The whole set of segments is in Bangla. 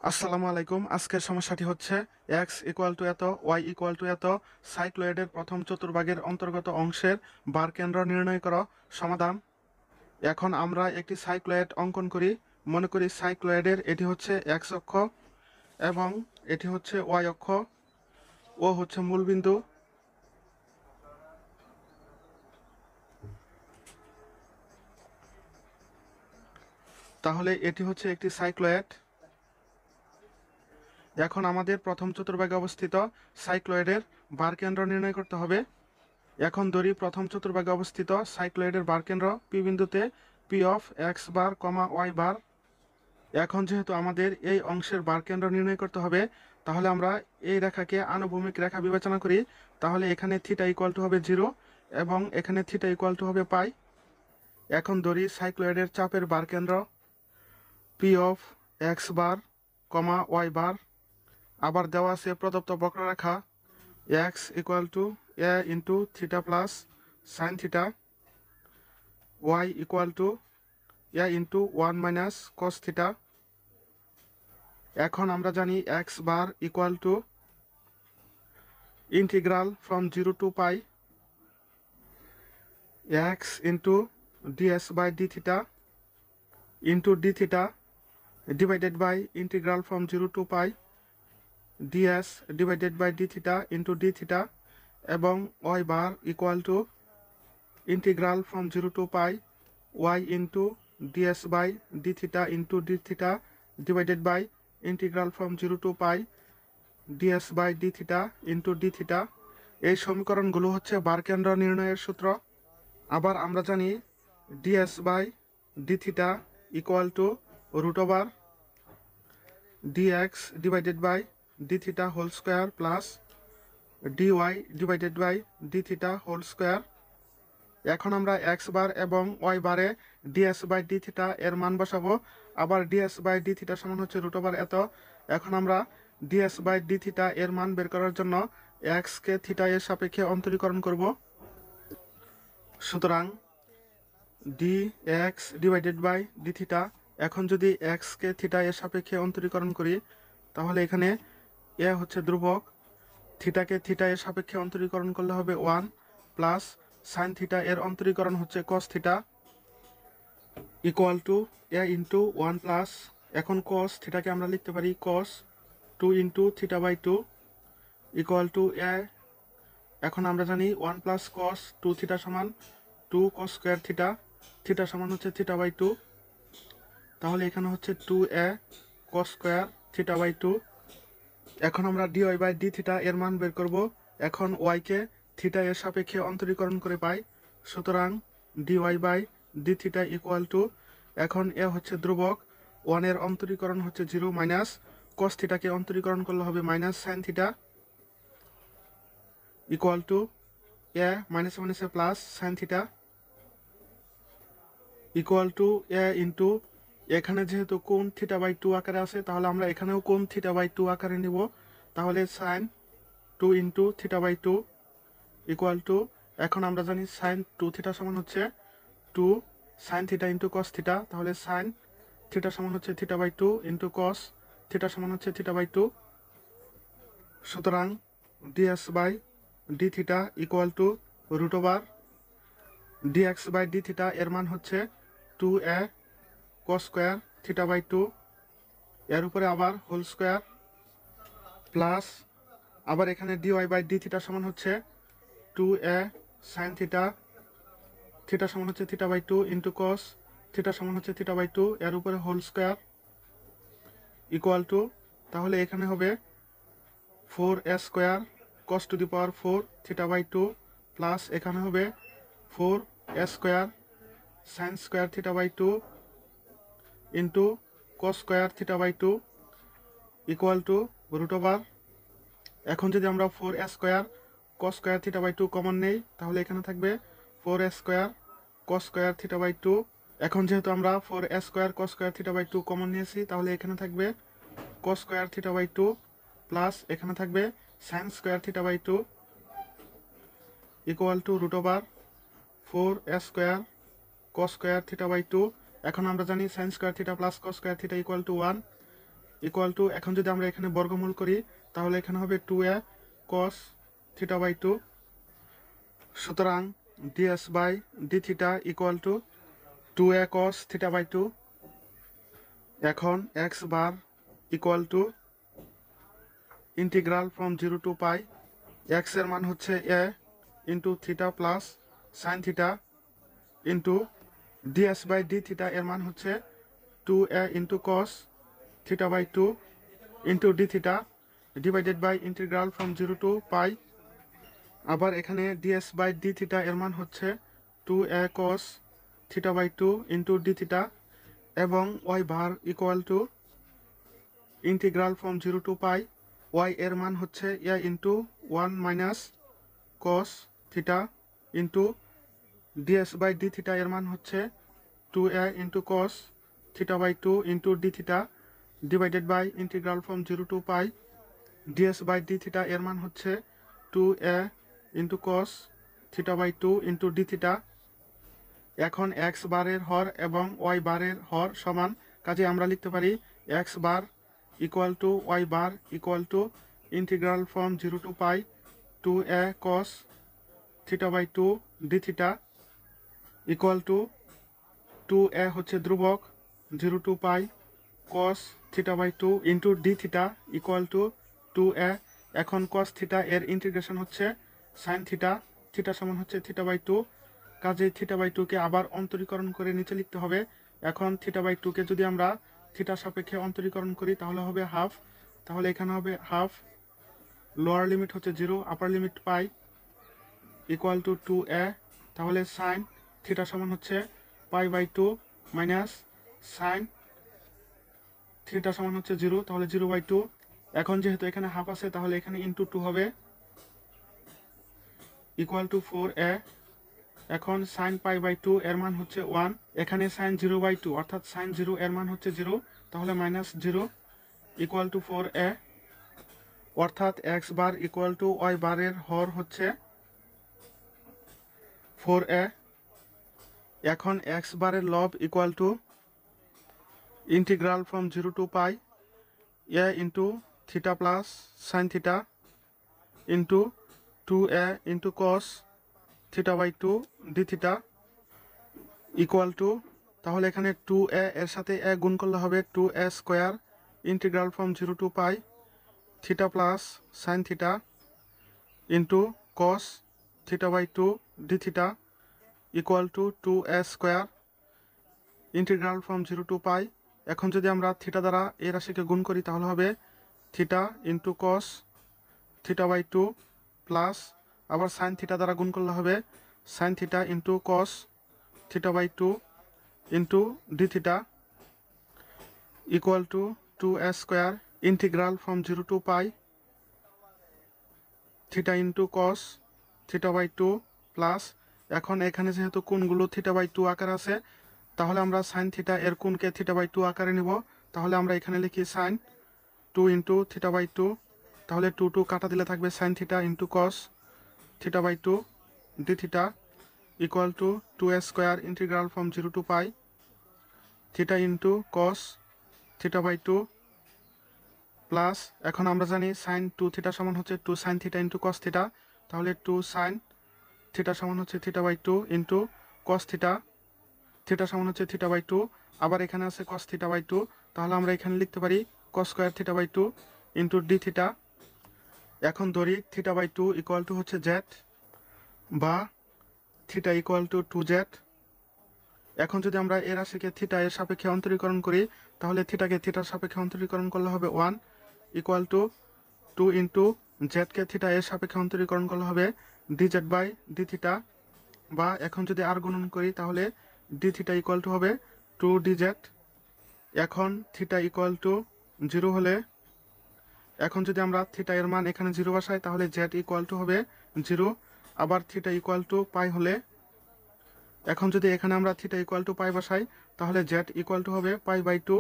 আসসালামু আলাইকুম। আজকের সমস্যাটি হচ্ছে এক্স ইকুয়াল টু এত, ওয়াই ইকুয়াল টু এত, সাইক্লয়েডের প্রথম চতুর্ভাগের অন্তর্গত অংশের বার কেন্দ্র নির্ণয় করো। সমাধান। এখন আমরা একটি সাইক্লয়েড অঙ্কন করি। মনে করি সাইক্লয়েডের এটি হচ্ছে এক্স অক্ষ এবং এটি হচ্ছে ওয়াই অক্ষ, ও হচ্ছে মূলবিন্দু। তাহলে এটি হচ্ছে একটি সাইক্লয়েড। এখন আমাদের প্রথম চতুর্ভাগে অবস্থিত সাইক্লয়েডের বার কেন্দ্র নির্ণয় করতে হবে। এখন ধরি প্রথম চতুর্ভাগে অবস্থিত সাইক্লয়েডের বার কেন্দ্র পি বিন্দুতে P of X bar comma Y bar. এখন যেহেতু আমাদের এই অংশের বার কেন্দ্র নির্ণয় করতে হবে, তাহলে আমরা এই রেখাকে আনুভূমিক রেখা বিবেচনা করি। তাহলে এখানে থিটা ইকুয়াল টু হবে 0 এবং এখানে থিটা ইকুয়াল টু হবে পাই। এখন ধরি সাইক্লয়েডের চাপের বার কেন্দ্র P of X bar comma Y bar. আবার দেওয়া আছে প্রদত্ত বক্ররেখা X equal to A into theta plus sine theta, Y equal to A into 1 minus cos theta. এখন আমরা জানি X bar equal to integral from 0 to pi X into DS by D theta into D theta divided by integral from 0 to pi DS divided by D theta into D theta, এবং y bar equal to integral from 0 to pi y into DS by D theta into D theta divided by integral from 0 to pi ds by D theta into D theta. এই সমীকরণগুলো হচ্ছে বার কেন্দ্র নির্ণয়ের সূত্র। আবার আমরা জানি ds by D theta equal to root over dx divided by D theta whole square plus dy divided by D theta whole square. এখন আমরা এক্স বার এবং ওয়াই বারে ডিএস বাই ডি থিটা এর মান বসাবো। আবার ডিএস বাই ডি থিটা সমান হচ্ছে রুট ওভার এত। এখন আমরা ডিএস বাই ডি থিটা এর মান বের করার জন্য এক্সকে থিটা এর সাপেক্ষে অন্তরীকরণ করব। সুতরাং d x divided by D theta. এখন যদি এক্সকে থিটা এর সাপেক্ষে অন্তরীকরণ করি, তাহলে এখানে এ হচ্ছে ধ্রুবক, থিটাকে থিটা এর সাপেক্ষে অন্তরীকরণ করলে হবে 1 প্লাস সাইন থিটা এর অন্তরীকরণ হচ্ছে cos theta equal to A into 1 plus, এখন কস থিটাকে আমরা লিখতে পারি cos 2 into theta by 2 equal to A. এখন আমরা জানি 1 প্লাস কস 2 থিটা সমান 2 কস স্কোয়ার থিটা, থিটা সমান হচ্ছে থিটা বাই 2। তাহলে এখানে হচ্ছে 2 a cos square theta by 2। এখন আমরা ডিওয়াই বাই ডি থিটা এর মান বের করব। এখন ওয়াইকে থিটা এর সাপেক্ষে অন্তরীকরণ করে পাই। সুতরাং dy by D theta equal to, এখন এ হচ্ছে ধ্রুবক, 1 এর অন্তরীকরণ হচ্ছে 0 মাইনাস কস থিটাকে অন্তরীকরণ করলে হবে minus sine theta equal to A minus মাইনাসে plus sine theta equal to A into, এখানে যেহেতু কোণ থিটা বাই 2 আকারে আছে, তাহলে আমরা এখানেও কোণ থিটা বাই 2 আকারে নিব। তাহলে sine 2 into theta by 2 equal to, এখন আমরা জানি সাইন 2 থিটা সমান হচ্ছে 2 sine theta into cos theta. তাহলে সাইন থিটা সমান হচ্ছে theta by 2 into cos theta সমান হচ্ছে থিটা বাই 2। সুতরাং ds by D theta equal to root over dx by D theta এর মান হচ্ছে 2 a cos square theta by 2, এর উপরে আবার হোল স্কোয়ার প্লাস, আবার এখানে ডিওয়াই বাই ডি থিটা সমান হচ্ছে 2 এ সাইন থিটা, থিটা সমান হচ্ছে theta by 2 into cos theta সমান হচ্ছে থিটা বাই 2, এর উপরে হোল স্কোয়ার ইকুয়াল টু, তাহলে এখানে হবে 4 এ square cos to the power 4 theta by 2 plus এখানে হবে 4 এ square sine square theta by 2 into cos square theta by 2 equal to root over. এখন যদি আমরা 4 এ square cos square theta by 2 common নেই, তাহলে এখানে থাকবে 4 এ square cos square theta by 2। এখন যেহেতু আমরা 4 এ square cos square theta by 2 common নিয়েছি, তাহলে এখানে থাকবে cos square theta by 2 plus এখানে থাকবে sine square theta by 2 equal to root over 4 A square cos square theta by 2। এখন আমরা জানি sine square theta plus cos square theta equal to 1। Equal to, এখন যদি আমরা এখানে বর্গমূল করি তাহলে এখানে হবে 2a cos থিটা বাই 2। সুতরাং ds by d theta equal to 2a cos theta by 2। এখন x bar equal to integral from 0 to pi, x এর মান হচ্ছে a into theta plus sine theta into ds by d theta এর মান হচ্ছে 2a into cos theta by 2 into d theta divided by integral from 0 to pi. আবার এখানে ds বাই d থিটা এর মান হচ্ছে 2a cos theta by 2 into d theta এবং y bar equal to integral from 0 to pi, y এর মান হচ্ছে a into 1 minus cos theta into ds by d theta এর মান হচ্ছে 2a into cos theta by 2 into d theta divided by integral from 0 to pi, ds by d theta এর মান হচ্ছে 2a into cos theta by 2 into d theta. এখন x বারের হর এবং y বারের হর সমান, কাজে আমরা লিখতে পারি x bar equal to y bar equal to integral from 0 to pi 2a cos theta by 2 d theta equal to 2a হচ্ছে ধ্রুবক 0 to pi cos theta by 2 into d theta equal to 2a। এখন cos থিটা এর ইন্টিগ্রেশন হচ্ছে সাইন থিটা, থিটা সমান হচ্ছে থিটা বাই 2, কাজে থিটা বাই 2 কে আবার অন্তরীকরণ করে নিচে লিখতে হবে। এখন থিটা বাই 2 কে যদি আমরা থিটার সাপেক্ষে অন্তরীকরণ করি তাহলে হবে হাফ, তাহলে এখানে হবে হাফ, লোয়ার লিমিট হচ্ছে 0, upper limit pi equal to 2a, তাহলে সাইন থিটা সমান হচ্ছে pi by 2 minus sine theta সমান হচ্ছে 0, তাহলে 0 বাই 2। এখন যেহেতু এখানে হাফ আছে তাহলে এখানে ইন্টু 2 হবে ইকুয়াল টু 4a। এখন সাইন পাই বাই 2 এর মান হচ্ছে 1, এখানে সাইন 0 বাই 2 অর্থাৎ সাইন 0 এর মান হচ্ছে 0, তাহলে মাইনাস 0 ইকুয়াল টু 4a, অর্থাৎ x bar equal to y বারের হর হচ্ছে 4a। এখন x বারের লব equal to integral from 0 to pi a into theta plus sine theta into 2a into cos theta by 2 d theta equal to, তাহলে এখানে 2a এর সাথে a গুণ করলে হবে 2a square integral from 0 to pi theta plus sine theta into cos theta by 2 d theta equal to 2a square integral from 0 to pi. এখন যদি আমরা থিটা দ্বারা এই রাশিকে গুণ করি তাহলে হবে theta into cos theta by 2 plus আবার সাইন থিটা দ্বারা গুণ করলে হবে sine theta into cos theta by 2 into d theta equal to 2a square integral from 0 to pi theta into cos theta by 2 plus, এখন এখানে যেহেতু কোণগুলো থিটা বাই 2 আকার আছে তাহলে আমরা সাইন থিটা এর কোণকে থিটা বাই 2 আকারে নিব, তাহলে আমরা এখানে লিখি সাইন 2 ইন্টু থিটা বাই 2, তাহলে 2 কাটা দিলে থাকবে sine theta into cos theta by 2 d theta equal to 2a square integral from 0 to pi theta into cos theta by 2 plus, এখন আমরা জানি সাইন 2 থিটা সমান হচ্ছে 2 sine theta into cos theta, তাহলে 2 সাইন থিটা সমান হচ্ছে theta by 2 into cos theta, theta সমান হচ্ছে থিটা বাই 2, আবার এখানে আছে cos থিটা বাই 2, তাহলে আমরা এখানে লিখতে পারি cos square theta by 2 into d theta. এখন ধরি থিটা বাই 2 ইকুয়াল টু হচ্ছে z বা থিটা ইকুয়াল টু 2z। এখন যদি আমরা এর রাশিকে থিটা এর সাপেক্ষে অন্তরীকরণ করি তাহলে থিটাকে থিটার সাপেক্ষে অন্তরীকরণ করলে হবে 1 ইকুয়াল টু 2 ইন্টু জেডকে থিটা এর সাপেক্ষে অন্তরীকরণ করলে হবে dz বাই d থিটা, বা এখন যদি আর গুণন করি তাহলে d থিটা ইকুয়াল টু হবে 2 dz। এখন থিটা ইকুয়াল টু 0 হলে, এখন যদি আমরা থিটা এর মান এখানে 0 বসাই তাহলে z ইকুয়াল টু হবে 0, আবার থিটা ইকুয়াল টু পাই হলে, এখন যদি এখানে আমরা থিটা ইকুয়াল টু পাই বসাই তাহলে z ইকুয়াল টু হবে পাই বাই 2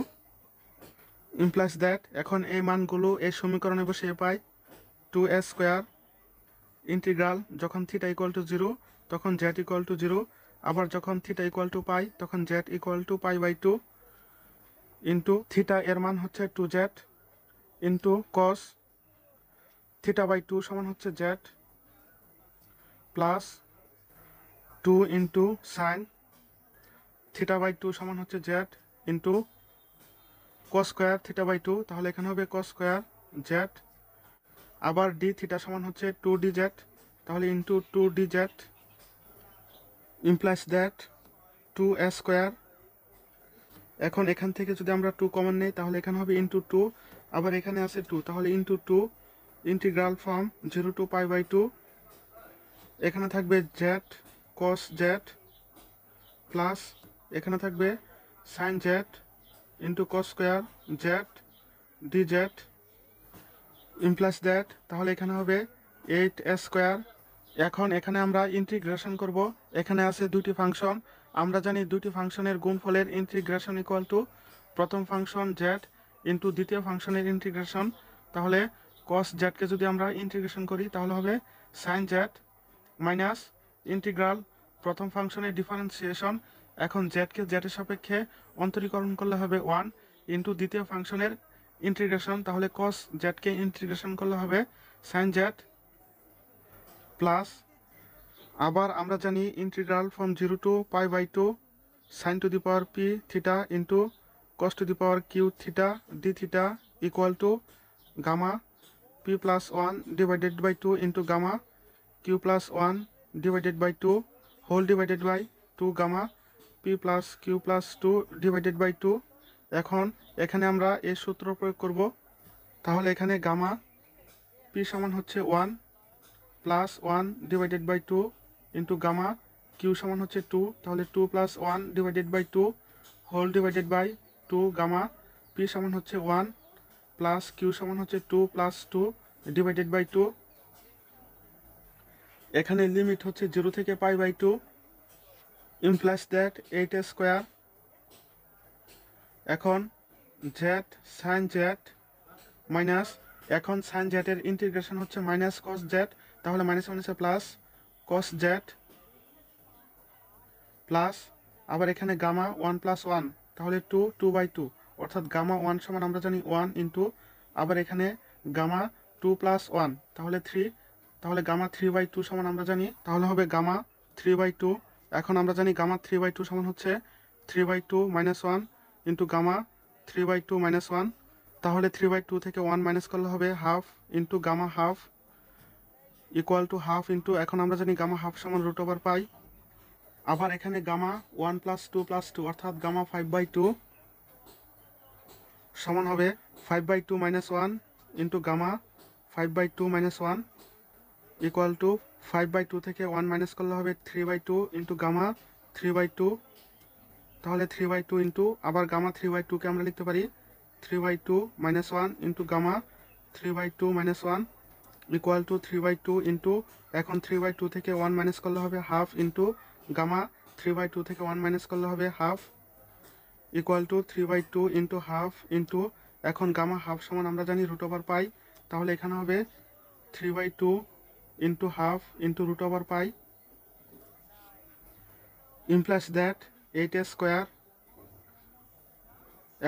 ইমপ্লাইজ দ্যাট, এখন এই মানগুলো এই সমীকরণে বসিয়ে পাই 2a স্কোয়ার ইন্টিগ্রাল যখন থিটা ইকুয়াল টু 0 তখন z ইকুয়াল টু 0, আবার যখন থিটা ইকুয়াল টু পাই তখন z equal to pi by 2 into theta এর মান হচ্ছে 2z into cos theta by two সমান হচ্ছে z plus 2 into sine theta by two সমান হচ্ছে z into cos square theta by two, তাহলে এখানে হবে কস স্কোয়ার জেড, আবার ডি থিটা সমান হচ্ছে 2d জেড, তাহলে into 2d z implies that 2s square. এখন এখান থেকে যদি আমরা 2 কমন নেই তাহলে এখানে হবে ইন্টু 2, আবার এখানে আছে 2, তাহলে into 2 integral from 0 to pi by 2, এখানে থাকবে জেড কস জেড প্লাস এখানে থাকবে sine z into cos square z d z implies that, তাহলে এখানে হবে 8s স্কোয়ার। এখন এখানে আমরা ইন্টিগ্রেশন করব, এখানে আছে দুটি ফাংশন, আমরা জানি দুটি ফাংশনের গুণফলের ইন্টিগ্রেশন ইকুয়াল টু প্রথম ফাংশন জেড ইন্টু দ্বিতীয় ফাংশনের ইন্টিগ্রেশন, তাহলে কস জেডকে যদি আমরা ইন্টিগ্রেশন করি তাহলে হবে সাইন জেড মাইনাস ইন্টিগ্রাল প্রথম ফাংশনের ডিফারেন্সিয়েশন, এখন জেডকে জেডের সাপেক্ষে অন্তরীকরণ করলে হবে 1 ইন্টু দ্বিতীয় ফাংশনের ইন্টিগ্রেশন, তাহলে কস জেডকে ইন্টিগ্রেশন করলে হবে সাইন জেড প্লাস, আবার আমরা জানি integral from 0 to pi by 2 sine to the power p theta into cos to the power q theta d theta equal to gamma p plus 1 divided by 2 into gamma q plus 1 divided by 2 whole divided by 2 gamma p plus q plus 2 divided by 2। এখন এখানে আমরা এই সূত্র প্রয়োগ করব, তাহলে এখানে গামা পি সমান হচ্ছে 1 plus 1 divided by 2 into gamma q সমান হচ্ছে 2, তাহলে 2 plus 1 divided by 2 whole divided by 2 gamma p সমান হচ্ছে 1 প্লাস কিউ সমান হচ্ছে 2 প্লাস 2 ডিভাইডেড বাই 2, এখানে লিমিট হচ্ছে 0 থেকে pi by 2 implies that 8s square. এখন জেড সাইন জেড মাইনাস, এখন সাইন জেডের ইন্টিগ্রেশন হচ্ছে মাইনাস কস জেড, তাহলে মাইনাস মাইনাসে প্লাস কস জেড প্লাস, আবার এখানে গামা 1 প্লাস 1, তাহলে 2 বাই 2, অর্থাৎ গামা 1 সমান আমরা জানি 1 ইন্টু, আবার এখানে গামা 2 প্লাস 1 তাহলে 3, তাহলে গামা 3 বাই 2 সমান আমরা জানি, তাহলে হবে গামা 3 বাই 2। এখন আমরা জানি গামা 3 বাই 2 সমান হচ্ছে 3 by 2 minus 1 into gamma 3 by 2 minus 1, তাহলে 3 বাই 2 থেকে 1 মাইনাস করলে হবে half into gamma half equal to half into, এখন আমরা জানি গামা হাফ সমান রুট ওভার পাই, আবার এখানে গামা 1 প্লাস 2 প্লাস 2 অর্থাৎ গামা 5 বাই 2 সমান হবে 5 by 2 minus 1 into gamma 5 by 2 minus 1 equal to 5 by 2 থেকে 1 মাইনাস করলে হবে 3 বাই 2 ইন্টু গামা 3 বাই 2, তাহলে 3 বাই 2 ইন্টু আবার গামা 3 বাই 2কে আমরা লিখতে পারি 3 by 2 minus 1 into gamma 3 by 2 minus 1 equal to 3 by 2 into, এখন 3 বাই 2 থেকে 1 মাইনাস করলে হবে হাফ ইন্টু গামা 3 বাই 2 থেকে 1 মাইনাস করলে হবে half equal to 3 by 2 into half into, এখন গামা হাফ সমান আমরা জানি রুট ওভার পাই, তাহলে এখানে হবে 3 by 2 into half into root over pi implies that 8s square.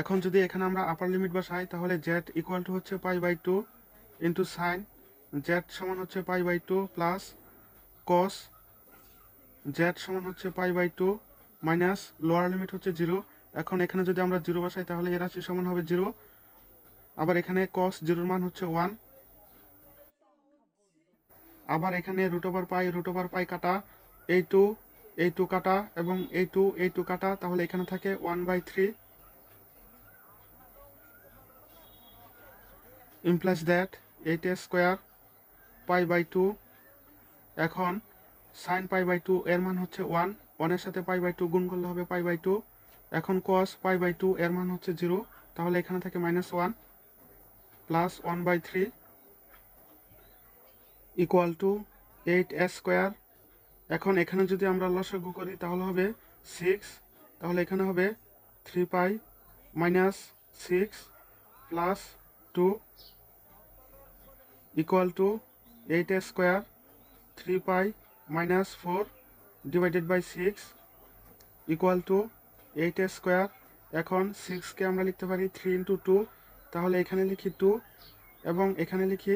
এখন যদি এখানে আমরা আপার লিমিট বসাই তাহলে জেড ইকুয়াল টু হচ্ছে pi by 2 into sine z সমান হচ্ছে pi by 2 plus cos z সমান হচ্ছে pi by 2 minus lower limit হচ্ছে 0, এখন এখানে যদি আমরা 0 বসাই তাহলে এর রাশি সমান হবে 0, আবার এখানে কস 0 মান হচ্ছে 1, আবার এখানে রুট ওভার পাই কাটা এই টু কাটা এবং এই টু কাটা, তাহলে এখানে থাকে 1/3 implies that 8s square pi by 2। এখন সাইন পাই বাই 2 এর মান হচ্ছে 1 এর সাথে পাই বাই 2 গুণ করলে হবে পাই বাই 2, এখন কস পাই বাই 2 এর মান হচ্ছে 0, তাহলে এখানে থাকে -1 plus 1/3 equal to 8s square. এখন এখানে যদি আমরা লসাগু করি তাহলে হবে 6, তাহলে এখানে হবে 3 pi minus 6 plus 2 equal to 8s square 3 pi minus 4 divided by 6 equal to 8s square. এখন 6কে আমরা লিখতে পারি 3 ইন্টু 2, তাহলে এখানে লিখি 2 এবং এখানে লিখি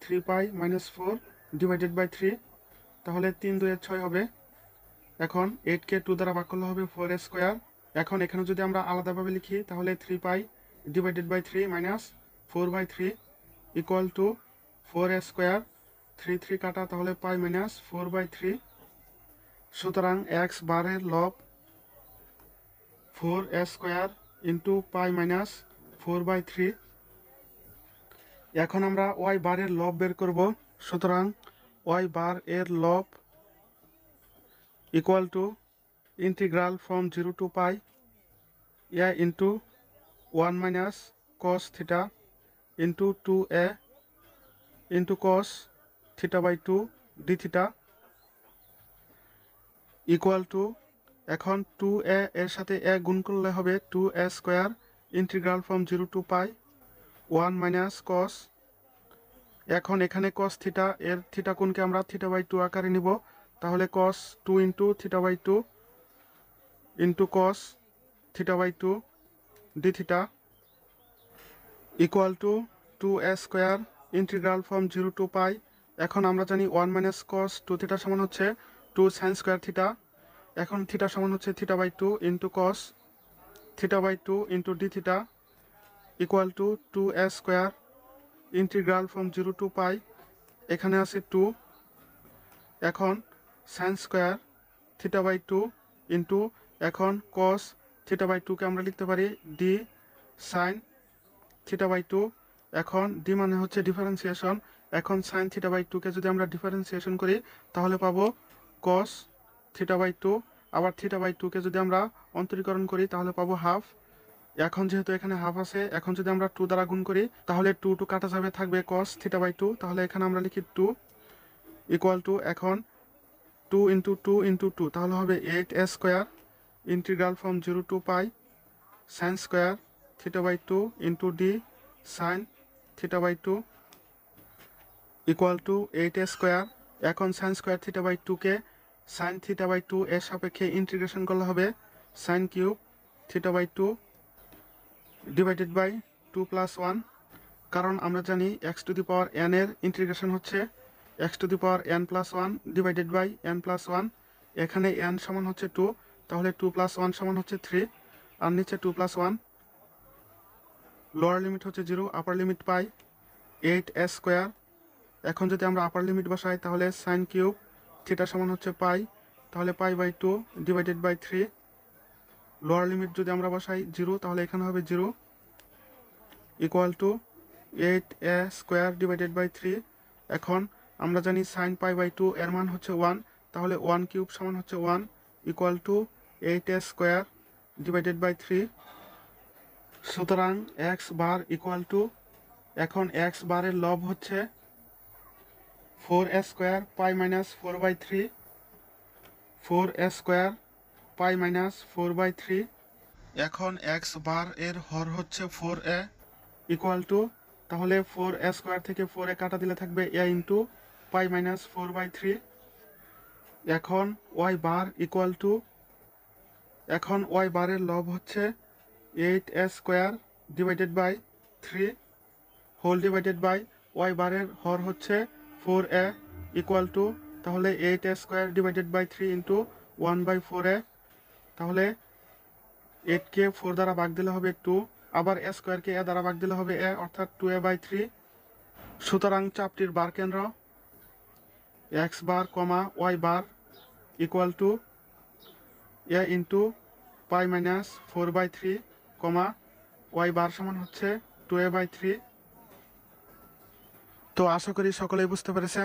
3 পাই মাইনাস 4 ডিভাইডেড বাই 3, তাহলে 3 2 6 হবে। এখন 8কে 2 দ্বারা ভাগ করলে হবে 4 স্কোয়ার। এখন এখানে যদি আমরা আলাদাভাবে লিখি তাহলে 3 pi divided by 3 minus 4 by 3 equal to 4 square. 3 3 কাটা, তাহলে পাই মাইনাস 4 বাই 3। সুতরাং এক্স বারের লব 4 square into pi minus 4 by 3। এখন আমরা ওয়াই বারের লব বের করব। সুতরাং ওয়াই বার এর লব equal to integral from 0 to pi a into 1 minus cos theta into 2a into cos theta by 2 D theta equal to, এখন 2a এর সাথে a গুণ করলে হবে 2a square integral from 0 to pi 1 minus cos. এখন এখানে কস থিটা এর থিটা কোণকে আমরা থিটা বাই 2 আকারে নিব, তাহলে cos 2 into theta by 2 into cos theta by 2 D theta equal to 2a square integral from 0 to pi. এখন আমরা জানি 1 মাইনাস কস 2 থিটা সমান হচ্ছে 2 সাইন স্কোয়ার থিটা। এখন থিটা সমান হচ্ছে theta by 2 into cos theta by 2 into D theta equal to 2a square integral from 0 to pi, এখানে আছে 2। এখন sine square theta by 2 into, এখন কস থিটা বাই 2কে আমরা লিখতে পারি ডি সাইন থিটা বাই 2। এখন ডি মানে হচ্ছে ডিফারেন্সিয়েশন। এখন সাইন থিটা বাই 2কে যদি আমরা ডিফারেন্সিয়েশন করি তাহলে পাবো কস থিটা বাই 2। আবার থিটা বাই 2কে যদি আমরা অন্তরীকরণ করি তাহলে পাবো হাফ। এখন যেহেতু এখানে হাফ আছে, এখন যদি আমরা 2 দ্বারা গুণ করি তাহলে 2 2 কাটা যাবে, থাকবে কস থিটা বাই 2। তাহলে এখানে আমরা লিখি 2 ইকুয়াল টু, এখন 2 ইন্টু 2 ইন্টু 2, তাহলে হবে 8a square integral from 0 to pi sine square theta by 2 into d sine theta by 2 equal to 8a square. এখন সাইন স্কোয়ার থিটা বাই 2কে সাইন থিটা বাই 2 এর সাপেক্ষে ইন্টিগ্রেশন করলে হবে sine cube theta by 2 divided by 2 plus 1। কারণ আমরা জানি x to the power n এর ইন্টিগ্রেশন হচ্ছে x to the power n plus 1 divided by N plus 1। এখানে এন সমান হচ্ছে 2, তাহলে 2 প্লাস 1 সমান হচ্ছে 3, আর নিচে 2 প্লাস 1। লোয়ার লিমিট হচ্ছে 0, আপার লিমিট পাই 8a স্কোয়ার। এখন যদি আমরা আপার লিমিট বসাই তাহলে সাইন কিউব থিটা সমান হচ্ছে পাই, তাহলে pi by 2 divided by 3। Lower limit যদি আমরা বসাই 0, তাহলে এখানে হবে 0 equal to 8a square divided by 3। এখন আমরা জানি সাইন পাই বাই 2 এর মান হচ্ছে 1, তাহলে 1 কিউব সমান হচ্ছে 1 equal to 8a square divided by 3। সুতরাং এক্স বার ইকুয়াল টু, এখন এক্স বারের লব হচ্ছে 4a square pi minus 4 by 3, 4a square pi minus 4 by 3। এখন এক্স বার এর হর হচ্ছে 4a ইকুয়াল টু, তাহলে 4a স্কোয়ার থেকে 4a কাটা দিলে থাকবে a into pi minus 4 by 3। এখন ওয়াই বার ইকুয়াল টু, এখন ওয়াই বারের লব হচ্ছে 8a square divided by 3 whole divided by y বারের হর হচ্ছে 4a ইকুয়াল টু, তাহলে 8a square divided by 3 into 1 by 4a, তাহলে 8কে 4 দ্বারা ভাগ দিলে হবে 2, আবার a স্কোয়ারকে a দ্বারা ভাগ দিলে হবে a, অর্থাৎ 2a বাই 3। সুতরাং চাপটির বার কেন্দ্র x bar comma Y bar equal to a into pi minus 4 by 3 comma Y bar সমান হচ্ছে 2a বাই 3। তো আশা করি সকলেই বুঝতে পেরেছেন।